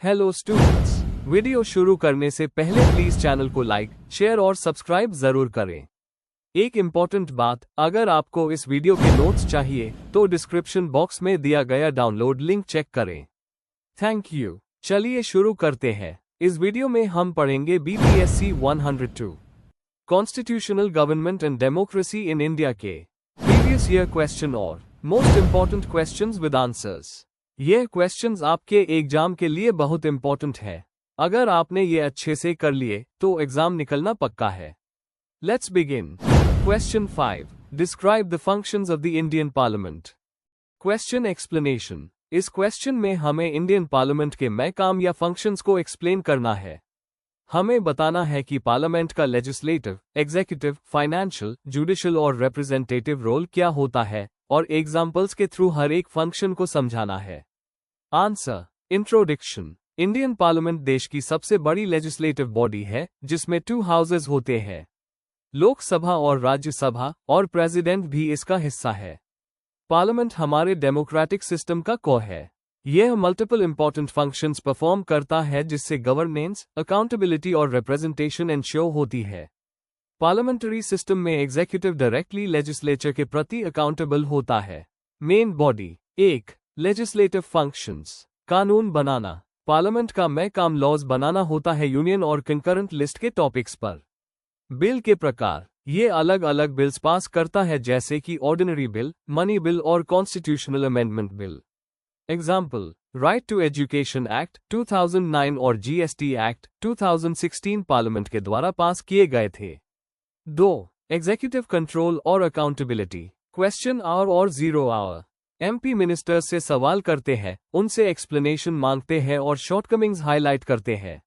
Hello students, video शुरू करने से पहले प्लीज चैनल को लाइक, शेयर और सब्सक्राइब जरूर करें। एक इम्पॉर्टेंट बात, अगर आपको इस वीडियो के नोट्स चाहिए तो डिस्क्रिप्शन बॉक्स में दिया गया डाउनलोड लिंक चेक करें। Thank you. चलिए शुरू करते हैं। इस वीडियो में हम पढ़ेंगे BPSC 102 constitutional government and democracy in India के प्रीवियस ईयर क्वेश्चन और most important questions with answers. ये क्वेश्चंस आपके एग्जाम के लिए बहुत इंपॉर्टेंट है। अगर आपने ये अच्छे से कर लिए तो एग्जाम निकलना पक्का है। Let's begin. Question 5, describe the functions of the Indian parliament. Question explanation. इस क्वेश्चन में हमें इंडियन पार्लियामेंट के काम या फंक्शंस को एक्सप्लेन करना है। हमें बताना है कि पार्लियामेंट का लेजिस्लेटिव, एग्जीक्यूटिव, फाइनेंशियल, जुडिशियल और रिप्रेजेंटेटिव रोल क्या होता है और एग्जाम्पल्स के थ्रू हर एक फंक्शन को समझाना है। आंसर। इंट्रोडक्शन। इंडियन पार्लियामेंट देश की सबसे बड़ी लेजिस्लेटिव बॉडी है जिसमें 2 हाउसेज होते हैं, लोकसभा और राज्यसभा, और प्रेसिडेंट भी इसका हिस्सा है। पार्लियामेंट हमारे डेमोक्रेटिक सिस्टम का कोर है। यह मल्टीपल इंपॉर्टेंट फंक्शंस परफॉर्म करता है जिससे गवर्नेंस, अकाउंटेबिलिटी और रिप्रेजेंटेशन इंश्योर होती है। पार्लियामेंट्री सिस्टम में एग्जीक्यूटिव डायरेक्टली लेजिस्लेचर के प्रति अकाउंटेबल होता है। Main body. 1. Legislative functions. कानून बनाना। पार्लियामेंट का काम लॉज बनाना होता है यूनियन और कंकरेंट लिस्ट के टॉपिक्स पर। बिल के प्रकार। ये अलग अलग बिल्स पास करता है जैसे कि ऑर्डिनरी बिल, मनी बिल और constitutional amendment bill. Example, right to education act 2009 और GST एक्ट 2016 पार्लियामेंट के द्वारा पास किए गए थे। 2. एग्जीक्यूटिव कंट्रोल और अकाउंटेबिलिटी। क्वेश्चन आवर और 0 आवर। MP मिनिस्टर्स से सवाल करते हैं, उनसे एक्सप्लेनेशन मांगते हैं और शॉर्टकमिंग्स हाईलाइट करते हैं।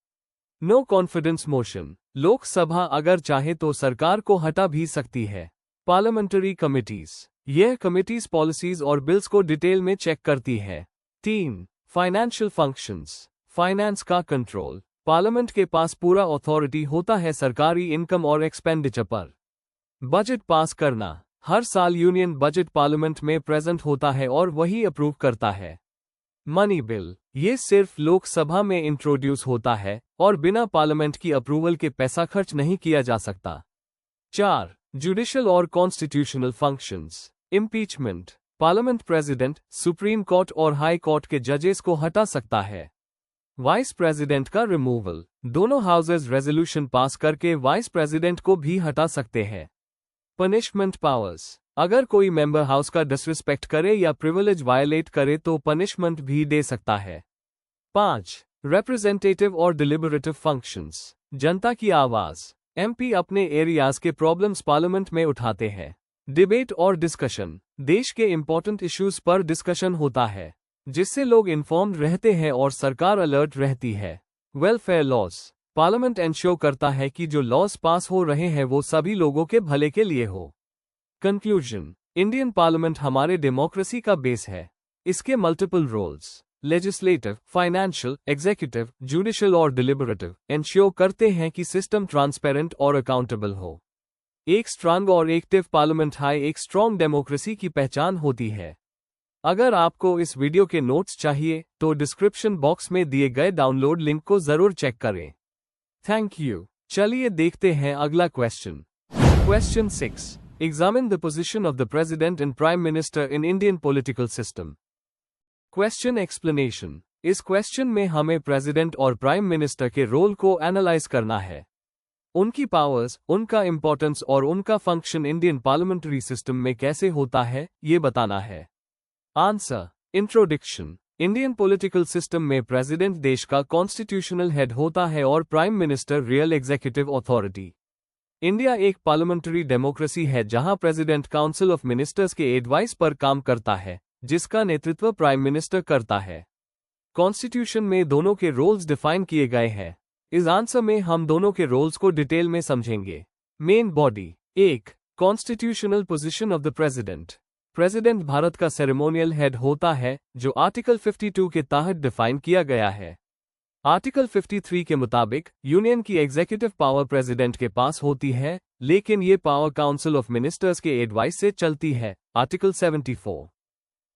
No confidence motion. लोकसभा अगर चाहे तो सरकार को हटा भी सकती है। Parliamentary committees. यह कमिटीज पॉलिसीज और बिल्स को डिटेल में चेक करती है। 3. Financial functions. फाइनेंस का कंट्रोल। पार्लियामेंट के पास पूरा अथॉरिटी होता है सरकारी इनकम और एक्सपेंडिचर पर। बजट पास करना। हर साल यूनियन बजट पार्लियामेंट में प्रेजेंट होता है और वही अप्रूव करता है। Money bill. ये सिर्फ लोकसभा में इंट्रोड्यूस होता है और बिना पार्लियामेंट की अप्रूवल के पैसा खर्च नहीं किया जा सकता। 4. जुडिशियल और constitutional functions. Impeachment. Parliament president, supreme court और हाई कोर्ट के जजेस को हटा सकता है। वाइस प्रेसिडेंट का रिमूवल। दोनों हाउसेज रेजोल्यूशन पास करके वाइस प्रेसिडेंट को भी हटा सकते हैं। Punishment powers. अगर कोई मेंबर हाउस का डिसरिस्पेक्ट करे या प्रिविलेज वायलेट करे तो पनिशमेंट भी दे सकता है। 5. रिप्रेजेंटेटिव और डिलिबरेटिव फंक्शंस। जनता की आवाज। MP अपने एरियाज के प्रॉब्लम्स पार्लियामेंट में उठाते हैं। डिबेट और डिस्कशन। देश के इंपॉर्टेंट इश्यूज पर डिस्कशन होता है जिससे लोग इन्फॉर्म्ड रहते हैं और सरकार अलर्ट रहती है। Welfare laws. पार्लियामेंट इंश्योर करता है कि जो लॉज पास हो रहे हैं वो सभी लोगों के भले के लिए हो। कंक्लूजन। इंडियन पार्लियामेंट हमारे डेमोक्रेसी का बेस है। इसके multiple roles, legislative, financial, executive, judicial और डिलिबरेटिव, इंश्योर करते हैं कि सिस्टम ट्रांसपेरेंट और अकाउंटेबल हो। एक स्ट्रांग और एक्टिव पार्लियामेंट एक स्ट्रॉन्ग डेमोक्रेसी की पहचान होती है। अगर आपको इस वीडियो के नोट्स चाहिए तो डिस्क्रिप्शन बॉक्स में दिए गए डाउनलोड लिंक को जरूर चेक करें। Thank you. चलिए देखते हैं अगला question. Question 6, examine the position of the president and prime minister in Indian political system. Question explanation. इस क्वेश्चन में हमें प्रेसिडेंट और प्राइम मिनिस्टर के रोल को एनालाइज करना है। उनकी पावर्स, उनका इंपॉर्टेंस और उनका फंक्शन इंडियन पार्लियामेंट्री सिस्टम में कैसे होता है, ये बताना है। Answer. Introduction. Indian political system में प्रेसिडेंट देश का कॉन्स्टिट्यूशनल हेड होता है और prime minister real executive authority. India एक पार्लियामेंट्री डेमोक्रेसी है जहां प्रेसिडेंट काउंसिल ऑफ मिनिस्टर्स के एडवाइस पर काम करता है जिसका नेतृत्व प्राइम मिनिस्टर करता है। कॉन्स्टिट्यूशन में दोनों के रोल्स डिफाइन किए गए हैं। इस आंसर में हम दोनों के रोल्स को डिटेल में समझेंगे। Main body. 1. Constitutional position of the president. President Bharat का सेरेमोनियल हेड होता है जो आर्टिकल 52 के तहत डिफाइन किया गया है। आर्टिकल 53 के मुताबिक यूनियन की एग्जीक्यूटिव पावर प्रेसिडेंट के पास होती है, लेकिन ये पावर काउंसिल ऑफ मिनिस्टर्स के एडवाइस से चलती है। आर्टिकल 74।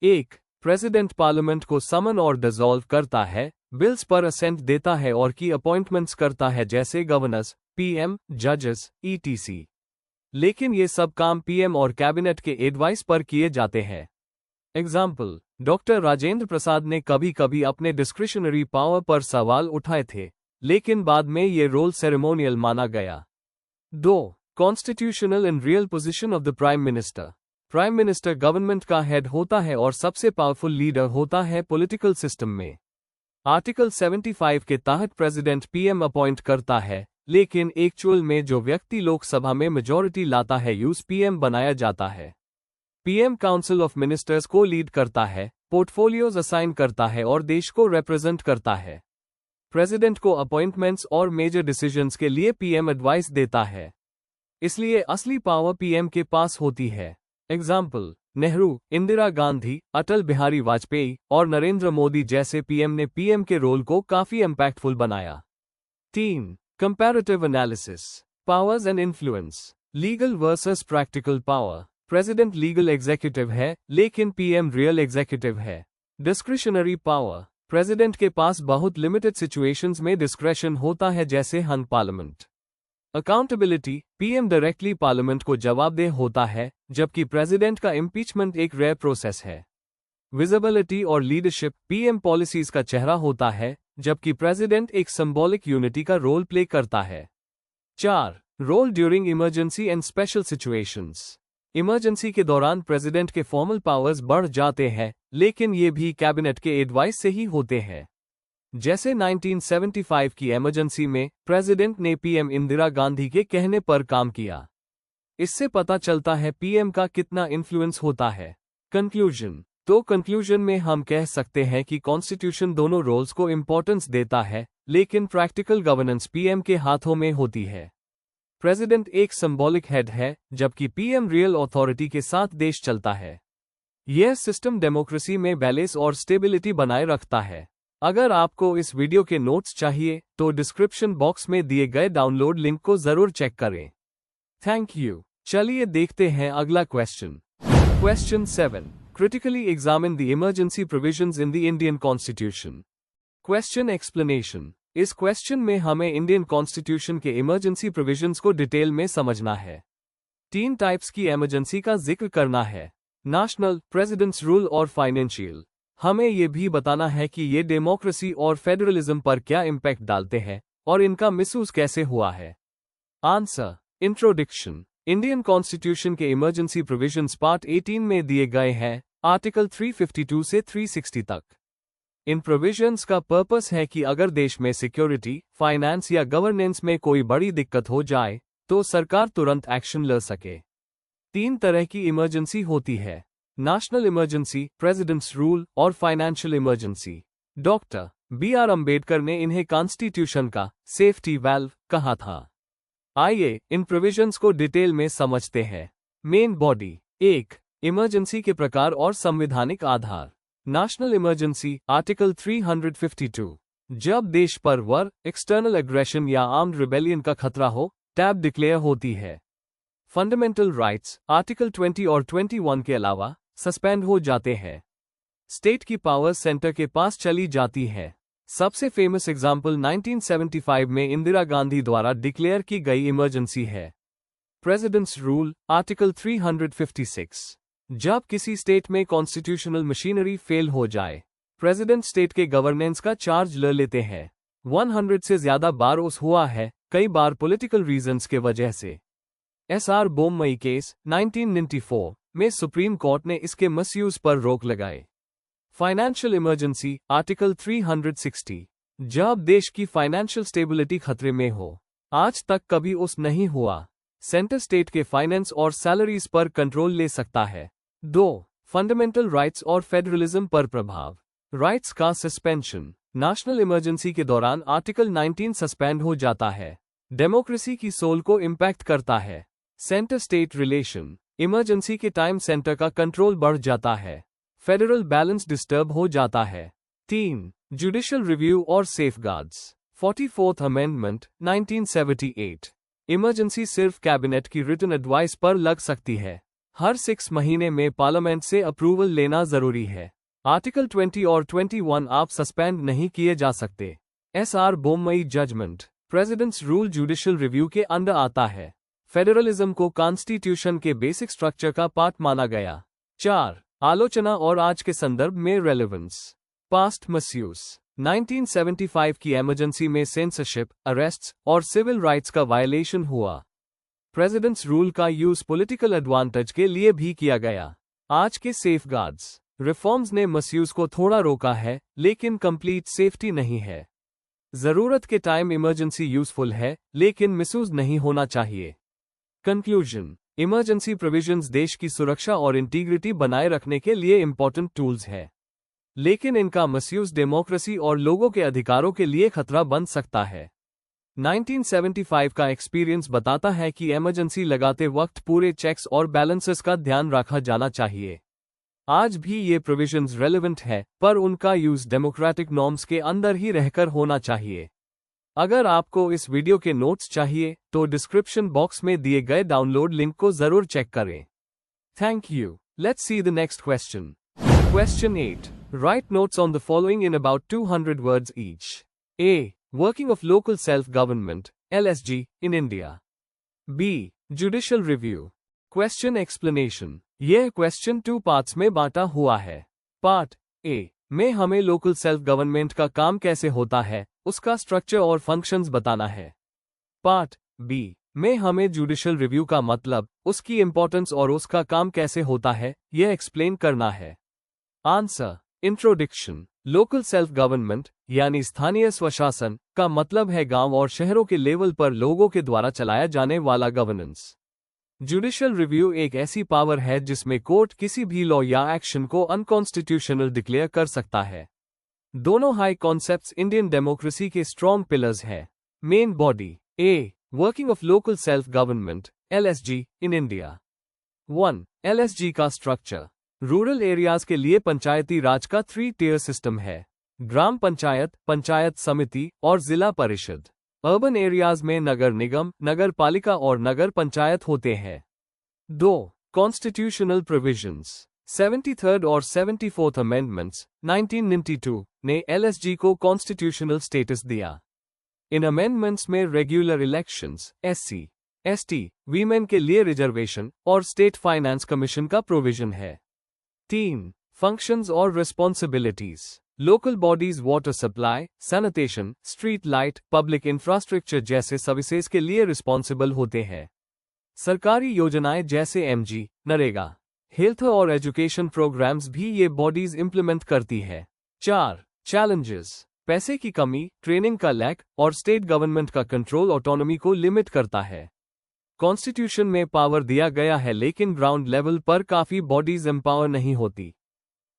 1. प्रेसिडेंट पार्लियामेंट को समन और डिसॉल्व करता है, बिल्स पर असेंट देता है और की अपॉइंटमेंट्स करता है जैसे गवर्नर्स, पीएम, जजेस, ईटीसी। लेकिन ये सब काम पीएम और कैबिनेट के एडवाइस पर किए जाते हैं। एग्जाम्पल, डॉक्टर राजेंद्र प्रसाद ने कभी कभी अपने डिस्क्रिशनरी पावर पर सवाल उठाए थे, लेकिन बाद में ये रोल सेरेमोनियल माना गया। 2. Constitutional and real position of the prime minister. Prime minister government का हेड होता है और सबसे पावरफुल लीडर होता है पॉलिटिकल सिस्टम में। आर्टिकल 75 के तहत प्रेसिडेंट पीएम अपॉइंट करता है, लेकिन एक्चुअल में जो व्यक्ति लोकसभा में मेजॉरिटी लाता है यूज पीएम बनाया जाता है। पीएम काउंसिल ऑफ मिनिस्टर्स को लीड करता है, पोर्टफोलियोज असाइन करता है और देश को रिप्रेजेंट करता है। प्रेसिडेंट को अपॉइंटमेंट्स और मेजर डिसीजंस के लिए पीएम एडवाइस देता है। इसलिए असली पावर पीएम के पास होती है। एग्जाम्पल, नेहरू, इंदिरा गांधी, अटल बिहारी वाजपेयी और नरेंद्र मोदी जैसे पीएम ने पीएम के रोल को काफी इम्पैक्टफुल बनाया। 3. Comparative analysis, powers and influence. Legal versus practical power. President legal executive है, लेकिन पीएम रियल एग्जीक्यूटिव है। Discretionary power. प्रेसिडेंट के पास बहुत लिमिटेड सिचुएशंस में डिस्क्रेशन होता है जैसे hung parliament. Accountability, PM directly parliament को जवाबदेह होता है, जबकि प्रेसिडेंट का इम्पीचमेंट एक रेयर प्रोसेस है। विजिबिलिटी और लीडरशिप, पीएम पॉलिसीज का चेहरा होता है, जबकि प्रेसिडेंट एक सिंबॉलिक यूनिटी का रोल प्ले करता है। 4. Role during emergency and special situations. Emergency के दौरान प्रेसिडेंट के फॉर्मल पावर्स बढ़ जाते हैं, लेकिन ये भी कैबिनेट के एडवाइस से ही होते हैं। जैसे 1975 की इमरजेंसी में प्रेसिडेंट ने पीएम इंदिरा गांधी के कहने पर काम किया। इससे पता चलता है पीएम का कितना इन्फ्लुएंस होता है। कंक्लूजन। तो कंक्लूजन में हम कह सकते हैं कि कॉन्स्टिट्यूशन दोनों रोल्स को इंपॉर्टेंस देता है, लेकिन प्रैक्टिकल गवर्नेंस पीएम के हाथों में होती है। प्रेसिडेंट एक सिंबॉलिक हेड है, जबकि पीएम रियल अथॉरिटी के साथ देश चलता है। यह सिस्टम डेमोक्रेसी में बैलेंस और स्टेबिलिटी बनाए रखता है। अगर आपको इस वीडियो के नोट्स चाहिए तो डिस्क्रिप्शन बॉक्स में दिए गए डाउनलोड लिंक को जरूर चेक करें। Thank you. चलिए देखते हैं अगला question. Question 7. Critically examine the emergency provisions in the Indian constitution. Question explanation. इस क्वेश्चन में हमें इंडियन कॉन्स्टिट्यूशन के इमरजेंसी प्रोविजंस को डिटेल में समझना है। 3 टाइप्स की इमरजेंसी का जिक्र करना है: नेशनल, प्रेसिडेंट्स रूल और फाइनेंशियल। हमें यह भी बताना है कि ये डेमोक्रेसी और फेडरलिज्म पर क्या इम्पैक्ट डालते हैं और इनका मिसयूज कैसे हुआ है। आंसर। इंट्रोडक्शन। इंडियन कॉन्स्टिट्यूशन के इमरजेंसी प्रोविजंस पार्ट 18 में दिए गए हैं, आर्टिकल 352 से 360 तक। इन प्रोविजंस का पर्पस है कि अगर देश में सिक्योरिटी, फाइनेंस या गवर्नेंस में कोई बड़ी दिक्कत हो जाए तो सरकार तुरंत एक्शन ले सके। 3 तरह की इमरजेंसी होती है: नेशनल इमरजेंसी, प्रेसिडेंट्स रूल और financial emergency. Doctor B.R. Ambedkar ने इन्हें कॉन्स्टिट्यूशन का सेफ्टी वाल्व कहा था। आइए इन प्रोविजंस को डिटेल में समझते हैं। Main body. 1. इमरजेंसी के प्रकार और संवैधानिक आधार। National emergency, article 352। जब देश पर वॉर, एक्सटर्नल एग्रेशन या आर्म्ड रिबेलियन का खतरा हो, टैब डिक्लेयर होती है। फंडामेंटल राइट्स, आर्टिकल 20 और 21 के अलावा सस्पेंड हो जाते हैं। स्टेट की पावर सेंटर के पास चली जाती है। सबसे फेमस एग्जाम्पल 1975 में इंदिरा गांधी द्वारा डिक्लेयर की गई इमरजेंसी है। Presidents rule, article 356। जब किसी स्टेट में कॉन्स्टिट्यूशनल मशीनरी फेल हो जाए, प्रेसिडेंट स्टेट के गवर्नेंस का चार्ज ले लेते हैं। 100 से ज्यादा बार उस हुआ है, कई बार पॉलिटिकल रीजंस के वजह से। SR बोममई केस 1994 में सुप्रीम कोर्ट ने इसके मिसयूज पर रोक लगाई। Financial emergency, article 360। जब देश की फाइनेंशियल स्टेबिलिटी खतरे में हो, आज तक कभी उस नहीं हुआ, सेंटर स्टेट के फाइनेंस और सैलरीज पर कंट्रोल ले सकता है। 2. फंडामेंटल राइट्स और फेडरलिज्म पर प्रभाव। राइट्स का सस्पेंशन। नेशनल इमरजेंसी के दौरान आर्टिकल 19 सस्पेंड हो जाता है। डेमोक्रेसी की सोल को इम्पैक्ट करता है। Centre state relation. इमरजेंसी के टाइम सेंटर का कंट्रोल बढ़ जाता है। फेडरल बैलेंस डिस्टर्ब हो जाता है। 3. जुडिशियल रिव्यू और सेफगार्ड्स। 44th amendment 1978। इमरजेंसी सिर्फ कैबिनेट की रिटन एडवाइस पर लग सकती है। हर 6 महीने में पार्लियामेंट से अप्रूवल लेना जरूरी है। आर्टिकल 20 और 21 आप सस्पेंड नहीं किए जा सकते। SR Bommai judgement, president's rule judicial review के अंदर आता है। फेडरलिज्म को कॉन्स्टिट्यूशन के बेसिक स्ट्रक्चर का पार्ट माना गया। 4. आलोचना और आज के संदर्भ में रेलेवेंस। पास्ट मिसयूज, 1975 की इमरजेंसी में सेंसरशिप, अरेस्ट्स और सिविल राइट्स का वायलेशन हुआ। प्रेसिडेंट्स रूल का यूज पॉलिटिकल एडवांटेज के लिए भी किया गया। आज के सेफगार्ड्स, रिफॉर्म्स ने मिसयूज को थोड़ा रोका है, लेकिन कंप्लीट सेफ्टी नहीं है। जरूरत के टाइम इमरजेंसी यूजफुल है, लेकिन मिसयूज नहीं होना चाहिए। कंक्लूजन, इमरजेंसी प्रोविजंस देश की सुरक्षा और इंटीग्रिटी बनाए रखने के लिए इंपॉर्टेंट टूल्स है, लेकिन इनका मिसयूज डेमोक्रेसी और लोगों के अधिकारों के लिए खतरा बन सकता है। 1975 का एक्सपीरियंस बताता है कि इमरजेंसी लगाते वक्त पूरे चेक्स और बैलेंसेस का ध्यान रखा जाना चाहिए। आज भी ये प्रोविजंस रेलेवेंट है, पर उनका यूज डेमोक्रेटिक नॉर्म्स के अंदर ही रहकर होना चाहिए। अगर आपको इस वीडियो के नोट्स चाहिए तो डिस्क्रिप्शन बॉक्स में दिए गए डाउनलोड लिंक को जरूर चेक करें। Thank you. Let's see the next question. Question 8. Write notes on the following in about 200 words each. A. Working of local self-government, LSG, in India. B. Judicial review. Question explanation. यह question 2 parts में बांटा हुआ है। Part A में हमें local self government का काम कैसे होता है, उसका स्ट्रक्चर और फंक्शंस बताना है। पार्ट बी में हमें जुडिशियल रिव्यू का मतलब, उसकी इंपॉर्टेंस और उसका काम कैसे होता है, यह एक्सप्लेन करना है। Answer. Introduction. Local self government यानी स्थानीय स्वशासन का मतलब है गांव और शहरों के लेवल पर लोगों के द्वारा चलाया जाने वाला गवर्नेंस। जुडिशियल रिव्यू एक ऐसी पावर है जिसमें कोर्ट किसी भी लॉ या एक्शन को अनकॉन्स्टिट्यूशनल डिक्लेयर कर सकता है। दोनों हाई कॉन्सेप्ट्स इंडियन डेमोक्रेसी के स्ट्रॉन्ग पिलर्स है। Main body. A. Working of local self government, LSG, in India. 1. LSG का स्ट्रक्चर। रूरल एरियाज के लिए पंचायती राज का 3 टियर सिस्टम है। ग्राम पंचायत, पंचायत समिति और जिला परिषद। अर्बन एरियाज में नगर निगम, नगर पालिका और नगर पंचायत होते हैं। 2. Constitutional provisions. 73rd और 74th अमेंडमेंट्स 1992 ने LSG को कॉन्स्टिट्यूशनल स्टेटस दिया। इन अमेंडमेंट्स में regular elections, SC, ST, women के लिए रिजर्वेशन और स्टेट फाइनेंस कमीशन का प्रोविजन है। 3. फंक्शंस और responsibilities. Local bodies water supply, sanitation, street light, public infrastructure जैसे सर्विसेज के लिए रिस्पॉन्सिबल होते हैं। सरकारी योजनाएं जैसे MG, नरेगा, हेल्थ और एजुकेशन प्रोग्राम्स भी ये बॉडीज इंप्लीमेंट करती है। 4. चैलेंजेस। पैसे की कमी, ट्रेनिंग का लैक और स्टेट गवर्नमेंट का कंट्रोल ऑटोनॉमी को लिमिट करता है। कॉन्स्टिट्यूशन में पावर दिया गया है, लेकिन ग्राउंड लेवल पर काफी बॉडीज एम्पावर नहीं होती।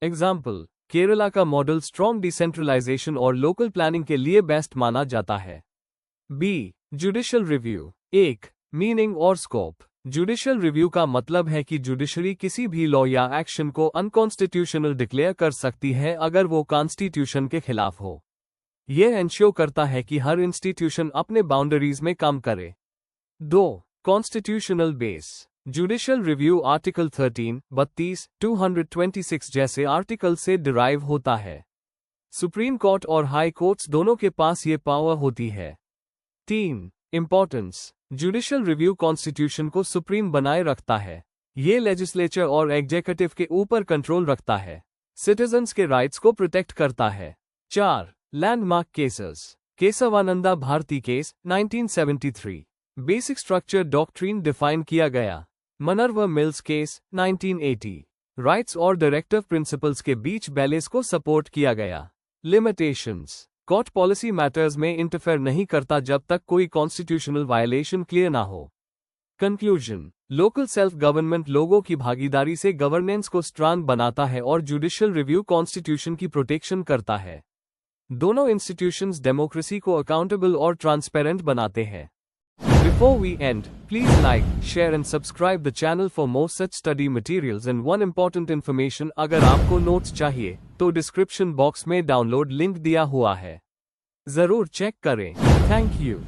एग्जाम्पल, केरला का मॉडल स्ट्रॉन्ग डिसेंट्रलाइजेशन और लोकल प्लानिंग के लिए बेस्ट माना जाता है। बी. Judicial review. 1. मीनिंग और स्कोप। जुडिशियल रिव्यू का मतलब है कि जुडिशरी किसी भी लॉ या एक्शन को अनकॉन्स्टिट्यूशनल डिक्लेयर कर सकती है अगर वो कॉन्स्टिट्यूशन के खिलाफ हो। यह इंश्योर करता है कि हर इंस्टीट्यूशन अपने बाउंड्रीज में काम करे। 2. Constitutional base. Judicial review article 13, 32, 226 जैसे आर्टिकल से डिराइव होता है। सुप्रीम कोर्ट और हाई कोर्ट्स दोनों के पास ये पावर होती है। 3. इंपॉर्टेंस। जुडिशियल रिव्यू कॉन्स्टिट्यूशन को सुप्रीम बनाए रखता है। ये लेजिस्लेचर और एग्जीक्यूटिव के ऊपर कंट्रोल रखता है। सिटीजन्स के राइट्स को प्रोटेक्ट करता है। 4. Landmark cases. Kesavananda Bharati case 1973। Basic structure doctrine define किया गया। Minerva Mills case 1980। राइट्स और डायरेक्टिव प्रिंसिपल्स के बीच बैलेंस को सपोर्ट किया गया। लिमिटेशंस। कोर्ट पॉलिसी मैटर्स में इंटरफेयर नहीं करता जब तक कोई कॉन्स्टिट्यूशनल वायलेशन क्लियर ना हो। कंक्लूजन। लोकल सेल्फ गवर्नमेंट लोगों की भागीदारी से गवर्नेंस को स्ट्रांग बनाता है और जुडिशियल रिव्यू कॉन्स्टिट्यूशन की प्रोटेक्शन करता है। दोनों इंस्टीट्यूशंस डेमोक्रेसी को अकाउंटेबल और ट्रांसपेरेंट बनाते हैं। Before we end, please like, share and subscribe the channel for more such study materials and one important information अगर आपको नोट्स चाहिए तो डिस्क्रिप्शन बॉक्स में डाउनलोड लिंक दिया हुआ है, जरूर चेक करें। Thank you.